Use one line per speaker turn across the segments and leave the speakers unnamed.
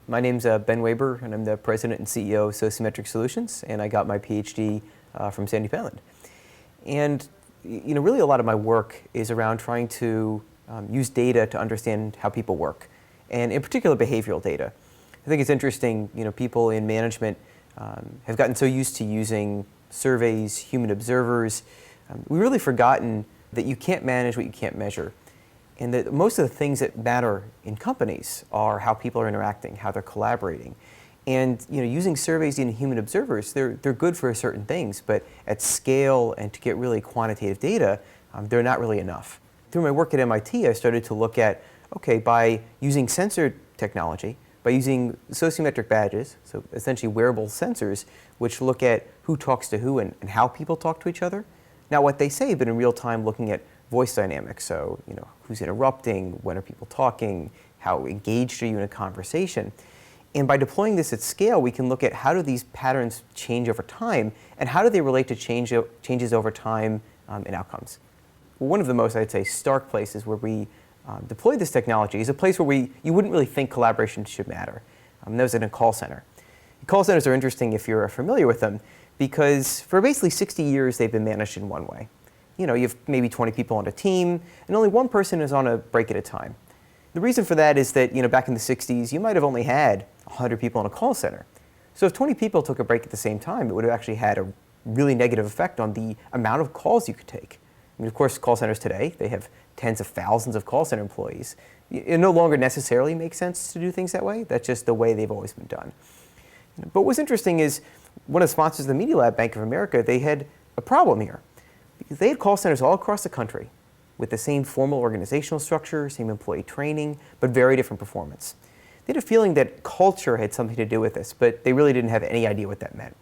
My name's Ben Waber, and I'm the president and CEO of Sociometric Solutions, and I got my PhD from Sandy Island. And really a lot of my work is around trying to use data to understand how people work, and in particular behavioral data. I think it's interesting, people in management have gotten so used to using surveys, human observers. We've really forgotten that you can't manage what you can't measure. And that most of the things that matter in companies are how people are interacting, how they're collaborating. And using surveys and human observers, they're good for certain things, but at scale and to get really quantitative data, they're not really enough. Through my work at MIT, I started to look at, okay, by using sensor technology, by using sociometric badges, so essentially wearable sensors, which look at who talks to who and how people talk to each other. Not what they say, but in real time looking at voice dynamics, so who's interrupting, when are people talking, how engaged are you in a conversation. And by deploying this at scale, we can look at how do these patterns change over time, and how do they relate to changes over time in outcomes. One of the most, I'd say, stark places where we deployed this technology is a place where you wouldn't really think collaboration should matter. That was in a call center. Call centers are interesting if you're familiar with them, because for basically 60 years they've been managed in one way. You have maybe 20 people on a team, and only one person is on a break at a time. The reason for that is that back in the 60s, you might have only had 100 people in a call center. So if 20 people took a break at the same time, it would have actually had a really negative effect on the amount of calls you could take. Of course, call centers today, they have tens of thousands of call center employees. It no longer necessarily makes sense to do things that way. That's just the way they've always been done. But what's interesting is one of the sponsors of the Media Lab, Bank of America, they had a problem here. Because they had call centers all across the country with the same formal organizational structure, same employee training, but very different performance. They had a feeling that culture had something to do with this, but they really didn't have any idea what that meant.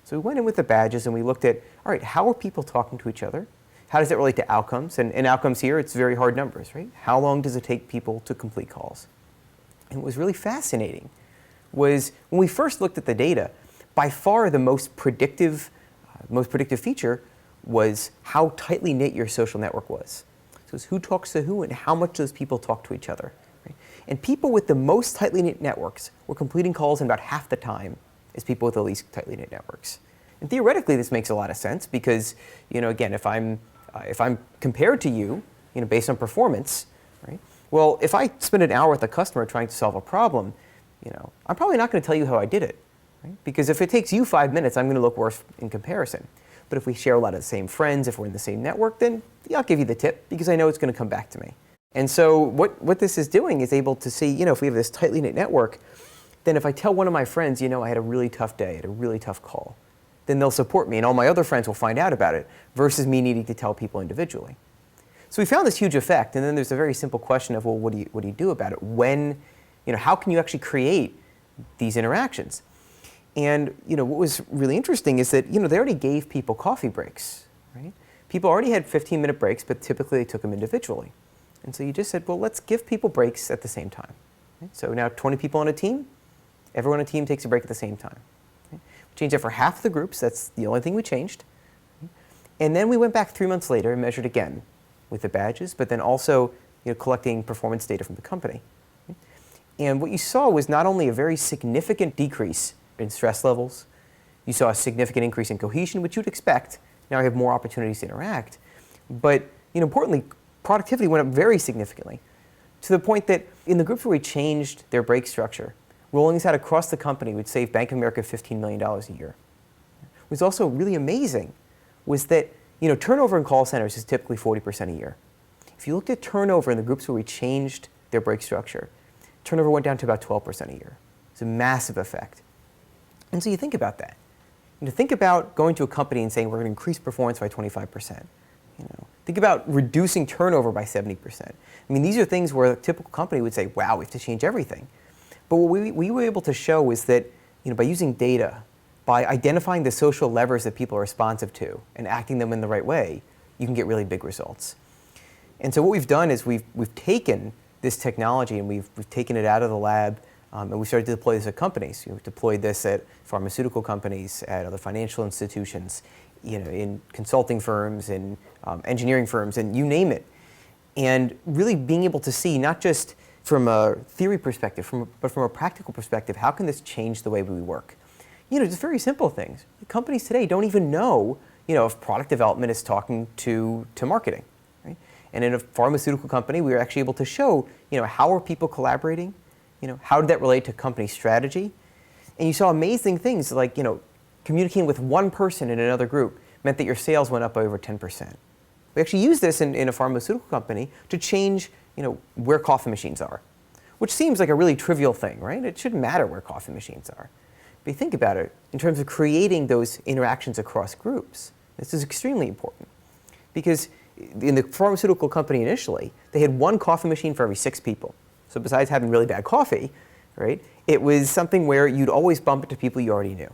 So we went in with the badges and we looked at, all right, how are people talking to each other? How does that relate to outcomes? And outcomes here, it's very hard numbers, right? How long does it take people to complete calls? And what was really fascinating was when we first looked at the data, by far the most predictive feature was how tightly knit your social network was. So it's who talks to who and how much those people talk to each other. Right? And people with the most tightly knit networks were completing calls in about half the time as people with the least tightly knit networks. And theoretically, this makes a lot of sense because, again, if I'm compared to you, based on performance, right? Well, if I spend an hour with a customer trying to solve a problem, I'm probably not going to tell you how I did it, right? Because if it takes you 5 minutes, I'm going to look worse in comparison. But if we share a lot of the same friends, if we're in the same network, then I'll give you the tip because I know it's going to come back to me. And so what this is doing is able to see, if we have this tightly knit network, then if I tell one of my friends, I had a really tough day, I had a really tough call, then they'll support me and all my other friends will find out about it versus me needing to tell people individually. So we found this huge effect, and then there's a very simple question of, well, what do you do about it? When, how can you actually create these interactions? And what was really interesting is that they already gave people coffee breaks, right? People already had 15-minute breaks, but typically they took them individually. And so you just said, well, let's give people breaks at the same time. Right? So now 20 people on a team, everyone on a team takes a break at the same time. Okay? We changed that for half the groups. That's the only thing we changed. And then we went back 3 months later and measured again with the badges, but then also collecting performance data from the company. Okay? And what you saw was not only a very significant decrease in stress levels, you saw a significant increase in cohesion, which you'd expect. Now I have more opportunities to interact. But importantly, productivity went up very significantly to the point that in the groups where we changed their break structure, rolling this out across the company would save Bank of America $15 million a year. What was also really amazing was that turnover in call centers is typically 40% a year. If you looked at turnover in the groups where we changed their break structure, turnover went down to about 12% a year. It's a massive effect. And so you think about that. Think about going to a company and saying we're going to increase performance by 25%. Think about reducing turnover by 70%. I mean, these are things where a typical company would say, wow, we have to change everything. But what we were able to show is that by using data, by identifying the social levers that people are responsive to and acting them in the right way, you can get really big results. And so what we've done is we've taken this technology and we've taken it out of the lab. And we started to deploy this at companies. We've deployed this at pharmaceutical companies, at other financial institutions, in consulting firms, in engineering firms, and you name it. And really being able to see not just from a theory perspective, but from a practical perspective, how can this change the way we work? Just very simple things. Companies today don't even know, if product development is talking to marketing, right? And in a pharmaceutical company, we were actually able to show, how are people collaborating? How did that relate to company strategy? And you saw amazing things like, communicating with one person in another group meant that your sales went up by over 10%. We actually used this in a pharmaceutical company to change, where coffee machines are, which seems like a really trivial thing, right? It shouldn't matter where coffee machines are. But you think about it, in terms of creating those interactions across groups, this is extremely important. Because in the pharmaceutical company initially, they had one coffee machine for every 6 people. So besides having really bad coffee, right, it was something where you'd always bump into people you already knew.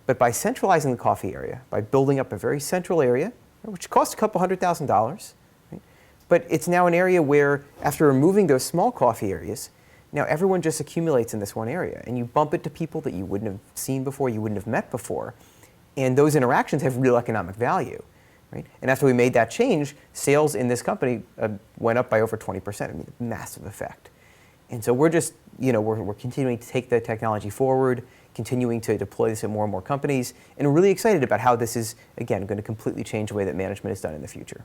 But by centralizing the coffee area, by building up a very central area, which cost a couple $100,000, right, but it's now an area where, after removing those small coffee areas, now everyone just accumulates in this one area, and you bump into people that you wouldn't have seen before, you wouldn't have met before, and those interactions have real economic value, right? And after we made that change, sales in this company went up by over 20%. I mean, massive effect. And so we're just, we're continuing to take the technology forward, continuing to deploy this in more and more companies, and we're really excited about how this is, again, going to completely change the way that management is done in the future.